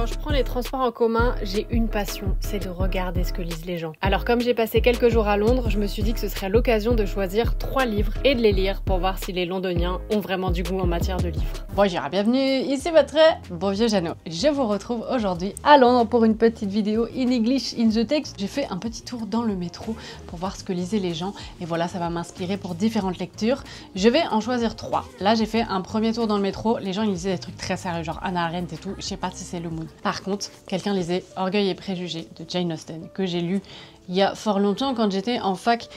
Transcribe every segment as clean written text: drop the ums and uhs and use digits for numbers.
Quand je prends les transports en commun, j'ai une passion, c'est de regarder ce que lisent les gens. Alors comme j'ai passé quelques jours à Londres, je me suis dit que ce serait l'occasion de choisir 3 livres et de les lire pour voir si les Londoniens ont vraiment du goût en matière de livres. Bonjour, bienvenue, ici votre bon vieux Jeannot. Je vous retrouve aujourd'hui à Londres pour une petite vidéo in English in the text. J'ai fait un petit tour dans le métro pour voir ce que lisaient les gens et voilà, ça va m'inspirer pour différentes lectures. Je vais en choisir 3. Là, j'ai fait un premier tour dans le métro, les gens ils lisaient des trucs très sérieux, genre Hannah Arendt et tout, je sais pas si c'est le mood. Par contre, quelqu'un lisait Orgueil et préjugés de Jane Austen, que j'ai lu il y a fort longtemps quand j'étais en fac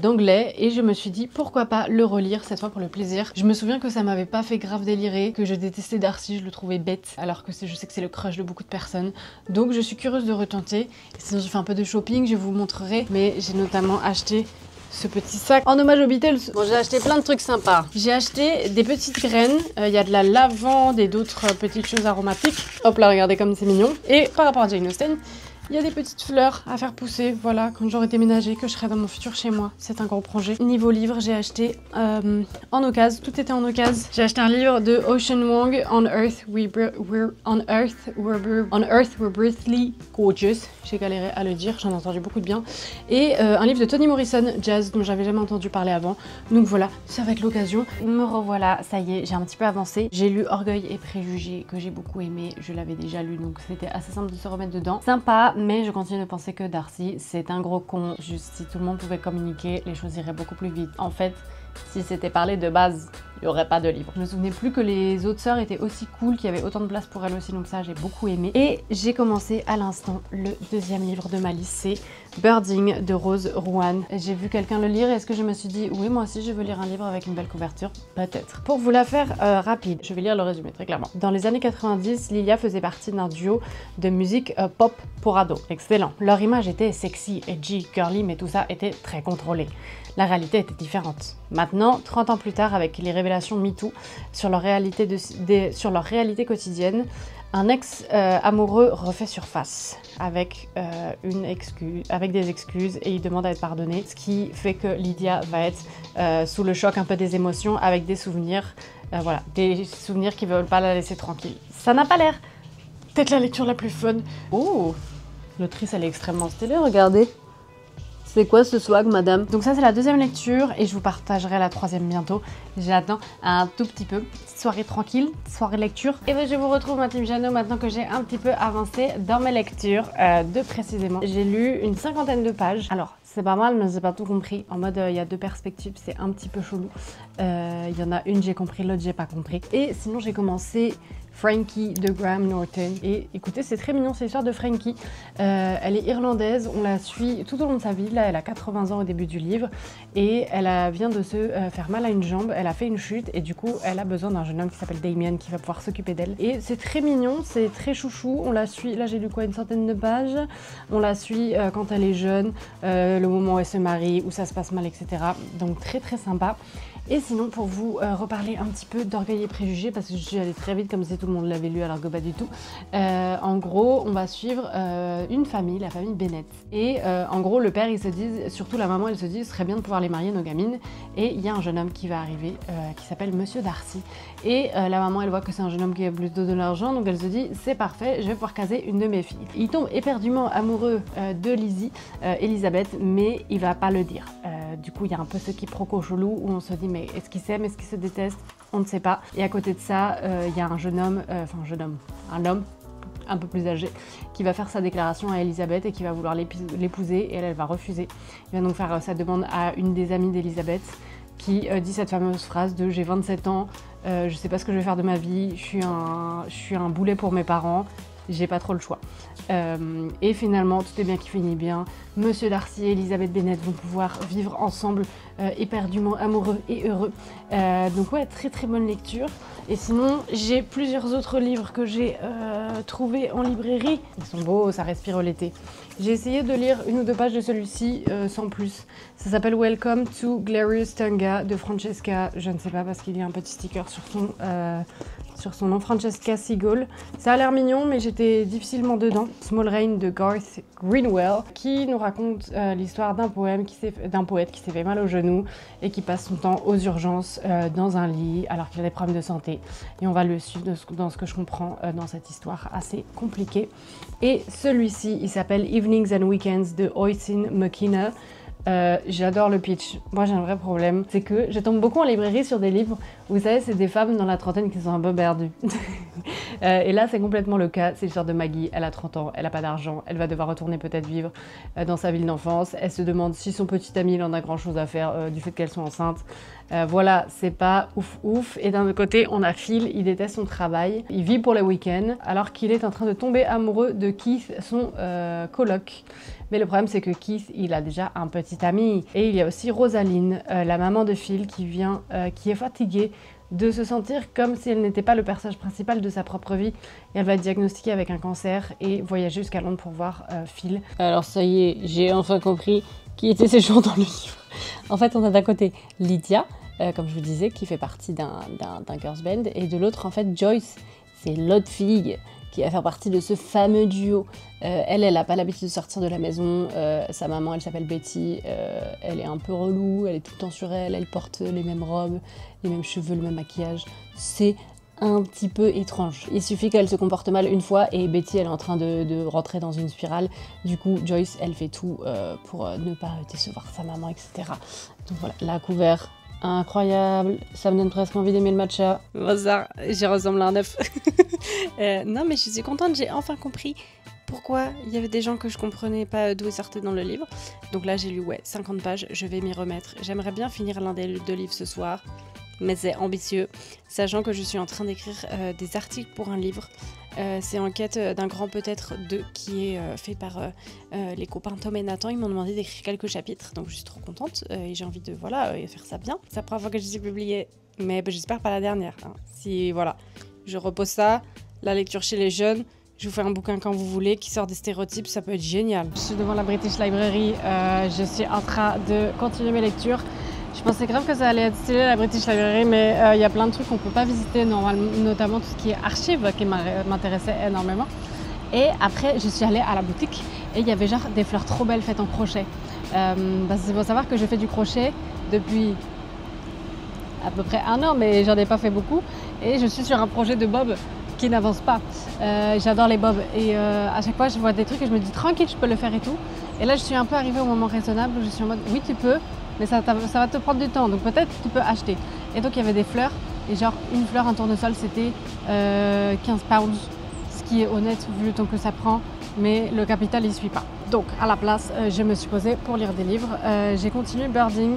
d'anglais et je me suis dit pourquoi pas le relire cette fois pour le plaisir. Je me souviens que ça m'avait pas fait grave délirer, que je détestais Darcy, je le trouvais bête alors que je sais que c'est le crush de beaucoup de personnes. Donc je suis curieuse de retenter. Et sinon j'ai fait un peu de shopping, je vous montrerai, mais j'ai notamment acheté ce petit sac en hommage aux Beatles. Bon, j'ai acheté plein de trucs sympas. J'ai acheté des petites graines, il y a de la lavande et d'autres petites choses aromatiques. Hop là, regardez comme c'est mignon. Et par rapport à Jane Austen, il y a des petites fleurs à faire pousser, voilà, quand j'aurai déménagé, que je serai dans mon futur chez moi. C'est un gros projet. Niveau livre, j'ai acheté en occasion, tout était en occasion. J'ai acheté un livre de Ocean Wong, On Earth We're Briefly Gorgeous. J'ai galéré à le dire, j'en ai entendu beaucoup de bien. Et un livre de Toni Morrison, Jazz, dont j'avais jamais entendu parler avant. Donc voilà, ça va être l'occasion. Me revoilà, ça y est, j'ai un petit peu avancé. J'ai lu Orgueil et préjugés, que j'ai beaucoup aimé. Je l'avais déjà lu, donc c'était assez simple de se remettre dedans. Sympa, mais je continue de penser que Darcy, c'est un gros con. Juste, si tout le monde pouvait communiquer, les choses iraient beaucoup plus vite. En fait, si c'était parlé de base, il n'y aurait pas de livre. Je me souvenais plus que les autres sœurs étaient aussi cool, qu'il y avait autant de place pour elles aussi, donc ça j'ai beaucoup aimé. Et j'ai commencé à l'instant le deuxième livre de ma liste, c'est Birding de Rose Rouen. J'ai vu quelqu'un le lire et est-ce que je me suis dit oui, moi aussi je veux lire un livre avec une belle couverture? Peut-être. Pour vous la faire rapide, je vais lire le résumé très clairement. Dans les années 90, Lilia faisait partie d'un duo de musique pop pour ados. Excellent. Leur image était sexy, edgy, girly, mais tout ça était très contrôlé. La réalité était différente. Maintenant, 30 ans plus tard, avec les révélations MeToo sur leur réalité, quotidienne, un ex amoureux refait surface avec des excuses et il demande à être pardonné, ce qui fait que Lydia va être sous le choc un peu des émotions avec des souvenirs, voilà, des souvenirs qui veulent pas la laisser tranquille. Ça n'a pas l'air peut-être la lecture la plus fun. Oh, l'autrice elle est extrêmement stylée, regardez. C'est quoi ce swag, madame? Donc ça, c'est la deuxième lecture et je vous partagerai la troisième bientôt. J'attends un tout petit peu. Soirée tranquille, soirée lecture. Et bien, je vous retrouve, ma team Jeannot, maintenant que j'ai un petit peu avancé dans mes lectures de précisément. J'ai lu une 50aine de pages. Alors, c'est pas mal, mais j'ai pas tout compris. En mode, il y a deux perspectives, c'est un petit peu chelou. Il y en a une, j'ai compris, l'autre, j'ai pas compris. Et sinon, j'ai commencé Frankie de Graham Norton. Et écoutez, c'est très mignon, c'est l'histoire de Frankie. Elle est irlandaise, on la suit tout au long de sa vie. Là, elle a 80 ans au début du livre et elle vient de se faire mal à une jambe. Elle a fait une chute et du coup, elle a besoin d'un jeune homme qui s'appelle Damien qui va pouvoir s'occuper d'elle. Et c'est très mignon, c'est très chouchou. On la suit, là j'ai lu quoi, une centaine de pages. On la suit quand elle est jeune, le moment où elle se marie, où ça se passe mal, etc. Donc très très sympa. Et sinon, pour vous reparler un petit peu d'Orgueil et préjugés, parce que je suis allée très vite comme si tout le monde l'avait lu alors que pas du tout. En gros, on va suivre une famille, la famille Bennett. Et en gros, le père, il se dit, surtout la maman, elle se dit, ce serait bien de pouvoir les marier nos gamines. Et il y a un jeune homme qui va arriver, qui s'appelle Monsieur Darcy. Et la maman, elle voit que c'est un jeune homme qui a plutôt de l'argent, donc elle se dit, c'est parfait, je vais pouvoir caser une de mes filles. Il tombe éperdument amoureux de Lizzie, Elisabeth, mais il va pas le dire. Du coup, il y a un peu ce quiproquo chelou où on se dit, mais est-ce qu'ils s'aiment, est-ce qu'ils se détestent? On ne sait pas. Et à côté de ça, il y a un jeune homme, un homme un peu plus âgé, qui va faire sa déclaration à Elisabeth et qui va vouloir l'épouser et elle va refuser. Il va donc faire sa demande à une des amies d'Elisabeth qui dit cette fameuse phrase de « j'ai 27 ans, je sais pas ce que je vais faire de ma vie, je suis un boulet pour mes parents, j'ai pas trop le choix ». Et finalement, tout est bien qui finit bien. Monsieur Darcy et Elisabeth Bennet vont pouvoir vivre ensemble éperdument amoureux et heureux. Donc ouais, très très bonne lecture. Et sinon, j'ai plusieurs autres livres que j'ai trouvés en librairie. Ils sont beaux, ça respire l'été. J'ai essayé de lire une ou deux pages de celui-ci sans plus. Ça s'appelle Welcome to Glorious Tanga de Francesca, je ne sais pas parce qu'il y a un petit sticker sur son nom, Francesca Seagull. Ça a l'air mignon, mais j'étais difficilement dedans. Small Rain de Garth Greenwell, qui nous raconte l'histoire d'un poète qui s'est fait mal au genou et qui passe son temps aux urgences dans un lit alors qu'il a des problèmes de santé. et on va le suivre dans ce que je comprends dans cette histoire assez compliquée. Et celui-ci, il s'appelle Evenings and Weekends de Oisin McKenna. J'adore le pitch. Moi j'ai un vrai problème, c'est que je tombe beaucoup en librairie sur des livres où vous savez c'est des femmes dans la trentaine qui sont un peu perdues. Et là c'est complètement le cas, c'est l'histoire de Maggie, elle a 30 ans, elle n'a pas d'argent, elle va devoir retourner peut-être vivre dans sa ville d'enfance, elle se demande si son petit ami il en a grand chose à faire du fait qu'elle soit enceinte. Voilà, c'est pas ouf ouf. Et d'un autre côté, on a Phil, il déteste son travail, il vit pour les week-ends, alors qu'il est en train de tomber amoureux de Keith, son coloc. Mais le problème, c'est que Keith, il a déjà un petit ami. Et il y a aussi Rosaline, la maman de Phil, qui est fatiguée de se sentir comme si elle n'était pas le personnage principal de sa propre vie. Et elle va être diagnostiquée avec un cancer et voyager jusqu'à Londres pour voir Phil. Alors ça y est, j'ai enfin compris qui étaient ces gens dans le livre. En fait, on a d'un côté Lydia, comme je vous disais, qui fait partie d'un girls band, et de l'autre, en fait, Joyce, c'est l'autre fille qui va faire partie de ce fameux duo. Elle n'a pas l'habitude de sortir de la maison. Sa maman, elle s'appelle Betty. Elle est un peu relou, elle est tout le temps sur elle. Elle porte les mêmes robes, les mêmes cheveux, le même maquillage. C'est un petit peu étrange. Il suffit qu'elle se comporte mal une fois et Betty, elle est en train de rentrer dans une spirale. Du coup, Joyce, elle fait tout pour ne pas décevoir sa maman, etc. Donc voilà, la couverture. Incroyable, ça me donne presque envie d'aimer le matcha. Bonsoir, j'y ressemble à un œuf. Non mais je suis contente, j'ai enfin compris pourquoi il y avait des gens que je comprenais pas d'où ils sortaient dans le livre. Donc là j'ai lu 50 pages, je vais m'y remettre. J'aimerais bien finir l'un des deux livres ce soir, mais c'est ambitieux, sachant que je suis en train d'écrire des articles pour un livre. C'est en quête d'un grand peut-être 2 qui est fait par les copains Tom et Nathan. Ils m'ont demandé d'écrire quelques chapitres, donc je suis trop contente et j'ai envie de faire ça bien. C'est la première fois que je suis publiée, mais j'espère pas la dernière. Hein. Si voilà, je repose ça, la lecture chez les jeunes, je vous fais un bouquin quand vous voulez qui sort des stéréotypes, ça peut être génial. Je suis devant la British Library, je suis en train de continuer mes lectures. Je pensais grave que ça allait être stylé la British Library, mais il y a plein de trucs qu'on peut pas visiter normalement, notamment tout ce qui est archives qui m'intéressait énormément. Et après, je suis allée à la boutique et il y avait genre des fleurs trop belles faites en crochet. Parce qu'il faut savoir que je fais du crochet depuis à peu près 1 an, mais j'en ai pas fait beaucoup. Et je suis sur un projet de bob qui n'avance pas. J'adore les bobs et à chaque fois je vois des trucs et je me dis tranquille, je peux le faire et tout. Et là, je suis un peu arrivée au moment raisonnable où je suis en mode oui, tu peux. Mais ça va te prendre du temps, donc peut-être tu peux acheter. Et donc il y avait des fleurs, et genre une fleur, un tournesol, c'était 15 pounds, ce qui est honnête vu le temps que ça prend, mais le capital il suit pas. Donc à la place, je me suis posée pour lire des livres. J'ai continué Birding,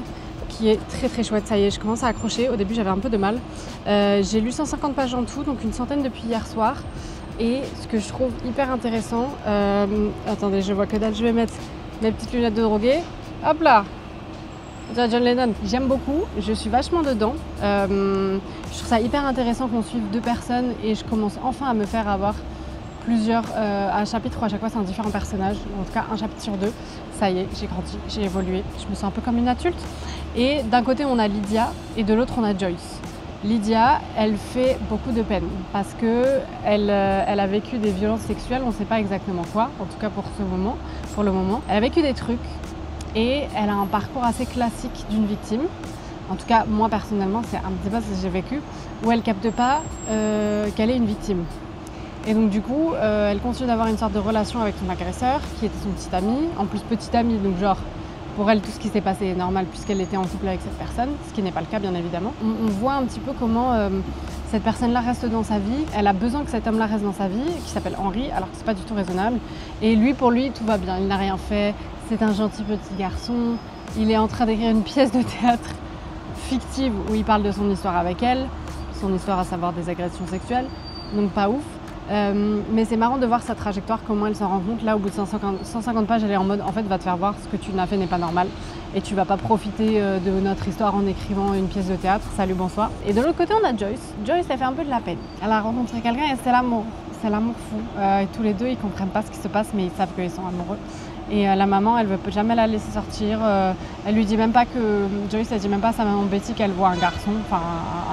qui est très très chouette, ça y est, je commence à accrocher. Au début j'avais un peu de mal. J'ai lu 150 pages en tout, donc une centaine depuis hier soir. Et ce que je trouve hyper intéressant, attendez, je vois que dalle, je vais mettre mes petites lunettes de drogué. Hop là! John Lennon, j'aime beaucoup, je suis vachement dedans. Je trouve ça hyper intéressant qu'on suive 2 personnes et je commence enfin à me faire avoir un chapitre où à chaque fois c'est un différent personnage, en tout cas un chapitre sur 2. Ça y est, j'ai grandi, j'ai évolué, je me sens un peu comme une adulte. Et d'un côté on a Lydia et de l'autre on a Joyce. Lydia, elle fait beaucoup de peine parce qu'elle a vécu des violences sexuelles, on ne sait pas exactement quoi, en tout cas pour le moment. Elle a vécu des trucs. Et elle a un parcours assez classique d'une victime. En tout cas, moi personnellement, c'est un petit peu ce que j'ai vécu, où elle capte pas qu'elle est une victime. Et donc du coup, elle continue d'avoir une sorte de relation avec son agresseur, qui était son petit ami. En plus, petit ami, donc genre, pour elle, tout ce qui s'est passé est normal puisqu'elle était en couple avec cette personne, ce qui n'est pas le cas, bien évidemment. On voit un petit peu comment cette personne-là reste dans sa vie. Elle a besoin que cet homme-là reste dans sa vie, qui s'appelle Henry, alors que c'est pas du tout raisonnable. Et lui, pour lui, tout va bien, il n'a rien fait. C'est un gentil petit garçon, il est en train d'écrire une pièce de théâtre fictive où il parle de son histoire avec elle, son histoire à savoir des agressions sexuelles, donc pas ouf. Mais c'est marrant de voir sa trajectoire, comment elle s'en rend compte. Là, au bout de 150 pages, elle est en mode en fait, va te faire voir ce que tu n'as fait n'est pas normal et tu vas pas profiter de notre histoire en écrivant une pièce de théâtre. Salut, bonsoir. Et de l'autre côté, on a Joyce. Joyce, elle fait un peu de la peine. Elle a rencontré quelqu'un et c'est l'amour. C'est l'amour fou. Et tous les deux, ils comprennent pas ce qui se passe, mais ils savent qu'ils sont amoureux. Et la maman, elle veut jamais la laisser sortir. Elle lui dit même pas que Joyce, elle dit même pas à sa maman Betty qu'elle voit un garçon, enfin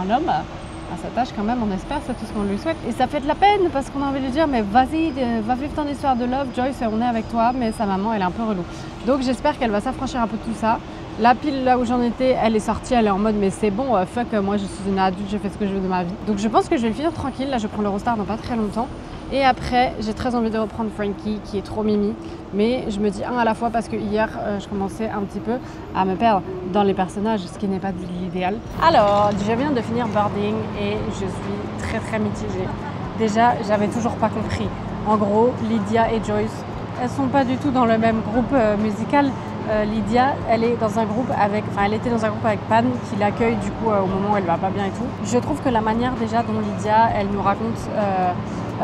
un homme. À sa tâche quand même, on espère, c'est tout ce qu'on lui souhaite. Et ça fait de la peine parce qu'on a envie de lui dire mais vas-y, va vivre ton histoire de love, Joyce, on est avec toi, mais sa maman elle est un peu relou. Donc j'espère qu'elle va s'affranchir un peu de tout ça. La pile là où j'en étais, elle est sortie, elle est en mode mais c'est bon, fuck, moi je suis une adulte, je fais ce que je veux de ma vie. Donc je pense que je vais le finir tranquille, là je prends l'Eurostar dans pas très longtemps. Et après, j'ai très envie de reprendre Frankie qui est trop mimi. Mais je me dis un à la fois parce que hier, je commençais un petit peu à me perdre dans les personnages, ce qui n'est pas l'idéal. Alors, je viens de finir Birding et je suis très mitigée. Déjà, j'avais toujours pas compris. En gros, Lydia et Joyce, elles sont pas du tout dans le même groupe musical. Lydia, elle était dans un groupe avec Pan qui l'accueille du coup au moment où elle va pas bien et tout. Je trouve que la manière déjà dont Lydia, elle nous raconte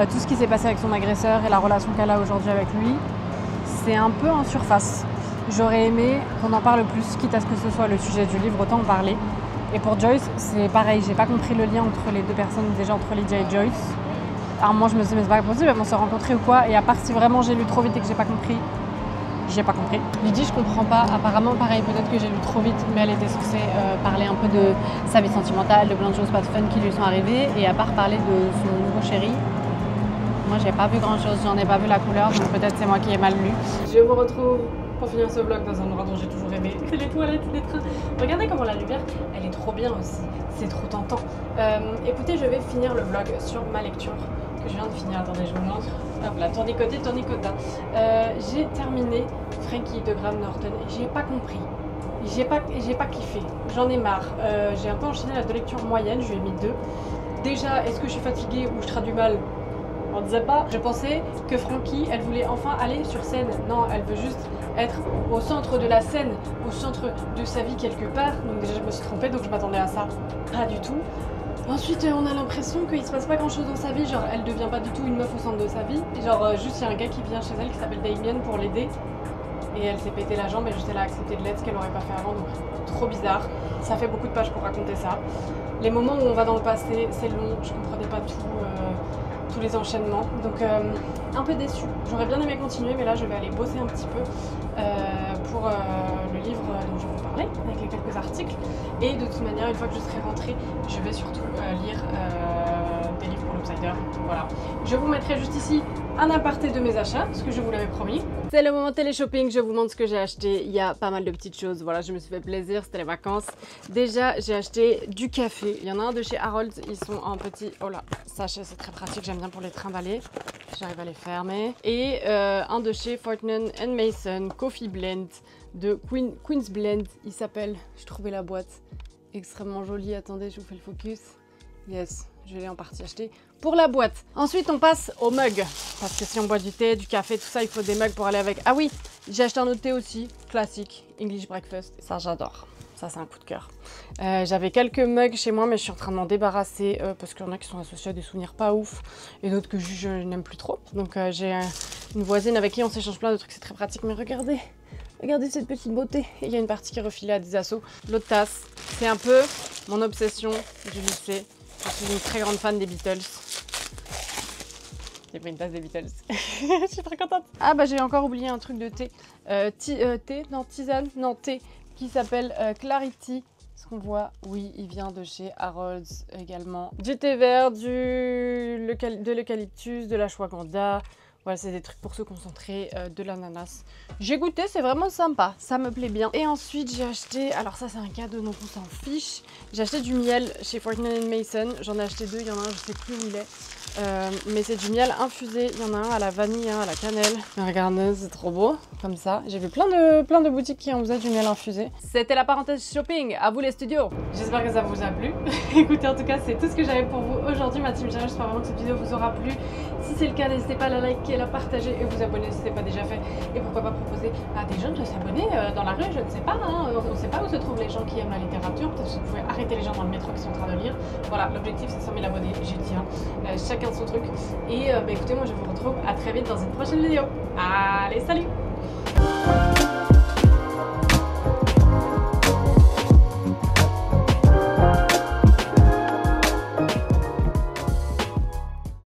tout ce qui s'est passé avec son agresseur et la relation qu'elle a aujourd'hui avec lui, c'est un peu en surface. J'aurais aimé qu'on en parle plus, quitte à ce que ce soit le sujet du livre, autant en parler. Et pour Joyce, c'est pareil, j'ai pas compris le lien entre les deux personnes, déjà entre Lydia et Joyce. Alors moi je me suis dit mais c'est pas possible, elles vont se rencontrer ou quoi, et à part si vraiment j'ai lu trop vite et que j'ai pas compris. Lydie, je comprends pas. Apparemment, pareil, peut-être que j'ai lu trop vite, mais elle était censée parler un peu de sa vie sentimentale, de plein de choses pas de fun qui lui sont arrivées. Et à part parler de son nouveau chéri, moi, j'ai pas vu grand-chose. J'en ai pas vu la couleur, donc peut-être c'est moi qui ai mal lu. Je vous retrouve pour finir ce vlog dans un endroit dont j'ai toujours rêvé. C'est les toilettes des trains. Regardez comment la lumière, elle est trop bien aussi. C'est trop tentant. Écoutez, je vais finir le vlog sur ma lecture que je viens de finir. Attendez, je vous montre. Hop là, tournicota. J'ai terminé Frankie de Graham Norton et j'ai pas compris. J'ai pas kiffé. J'en ai marre. J'ai un peu enchaîné la de lecture moyenne, je lui ai mis 2. Déjà, est-ce que je suis fatiguée ou je traduis mal? On ne disait pas. Je pensais que Frankie, elle voulait enfin aller sur scène. Non, elle veut juste être au centre de la scène, au centre de sa vie quelque part. Donc déjà, je me suis trompée, donc je m'attendais à ça. Pas du tout. Ensuite, on a l'impression qu'il se passe pas grand chose dans sa vie, genre elle devient pas du tout une meuf au centre de sa vie. Genre juste il y a un gars qui vient chez elle qui s'appelle Damien pour l'aider. Et elle s'est pété la jambe et juste elle a accepté de l'aide, ce qu'elle aurait pas fait avant, donc trop bizarre. Ça fait beaucoup de pages pour raconter ça. Les moments où on va dans le passé, c'est long, je comprenais pas tous les enchaînements. Donc un peu déçue. J'aurais bien aimé continuer, mais là je vais aller bosser un petit peu pour le livre dont je vais vous parler, avec les quelques articles. Et de toute manière, une fois que je serai rentrée, je vais surtout lire des livres pour l'Outsider. Voilà. Je vous mettrai juste ici un aparté de mes achats, ce que je vous l'avais promis. C'est le moment télé-shopping, je vous montre ce que j'ai acheté. Il y a pas mal de petites choses, voilà, je me suis fait plaisir, c'était les vacances. Déjà, j'ai acheté du café. Il y en a un de chez Harold's, ils sont en petit, oh là, sachet, c'est très pratique, j'aime bien pour les trimballer. J'arrive à les fermer. Et un de chez Fortnum & Mason, Coffee Blend de Queen's Blend, il s'appelle. J'ai trouvé la boîte extrêmement jolie. Attendez, je vous fais le focus. Yes, je l'ai en partie acheté pour la boîte. Ensuite, on passe au mug. Parce que si on boit du thé, du café, tout ça, il faut des mugs pour aller avec. Ah oui, j'ai acheté un autre thé aussi, classique, English Breakfast. Ça, j'adore. Ça, c'est un coup de cœur. J'avais quelques mugs chez moi, mais je suis en train de m'en débarrasser parce qu'il y en a qui sont associés à des souvenirs pas ouf et d'autres que je n'aime plus trop. Donc, j'ai une voisine avec qui on s'échange plein de trucs, c'est très pratique. Mais regardez, regardez cette petite beauté. Il y a une partie qui est refilée à des assos. L'autre tasse, c'est un peu mon obsession, je le sais. Je suis une très grande fan des Beatles. J'ai pris une tasse des Beatles. Je suis très contente. Ah bah j'ai encore oublié un truc de thé. Thé, qui s'appelle Clarity. Ce qu'on voit, oui, il vient de chez Harold's également. Du thé vert, de l'eucalyptus, de l'ashwagandha. Voilà, c'est des trucs pour se concentrer, de l'ananas. J'ai goûté, c'est vraiment sympa, ça me plaît bien. Et ensuite, j'ai acheté, alors ça c'est un cadeau donc on s'en fiche. J'ai acheté du miel chez Fortnum & Mason. J'en ai acheté 2, il y en a un, je sais plus où il est. Mais c'est du miel infusé, il y en a un à la vanille, un à la cannelle. Regardez, c'est trop beau, comme ça. J'ai vu plein de boutiques qui en faisaient du miel infusé. C'était la parenthèse shopping, à vous les studios. J'espère que ça vous a plu. Écoutez, en tout cas, c'est tout ce que j'avais pour vous aujourd'hui, ma team challenge. J'espère vraiment que cette vidéo vous aura plu. Si c'est le cas, n'hésitez pas à la liker, la partager et vous abonner si ce n'est pas déjà fait. Et pourquoi pas proposer à des jeunes de s'abonner dans la rue, je ne sais pas, hein. On ne sait pas où se trouvent les gens qui aiment la littérature. Peut-être que vous pouvez arrêter les gens dans le métro qui sont en train de lire. Voilà, l'objectif c'est 100 000 abonnés, j'y tiens. Chacun son truc. Et écoutez, moi je vous retrouve à très vite dans une prochaine vidéo. Allez, salut!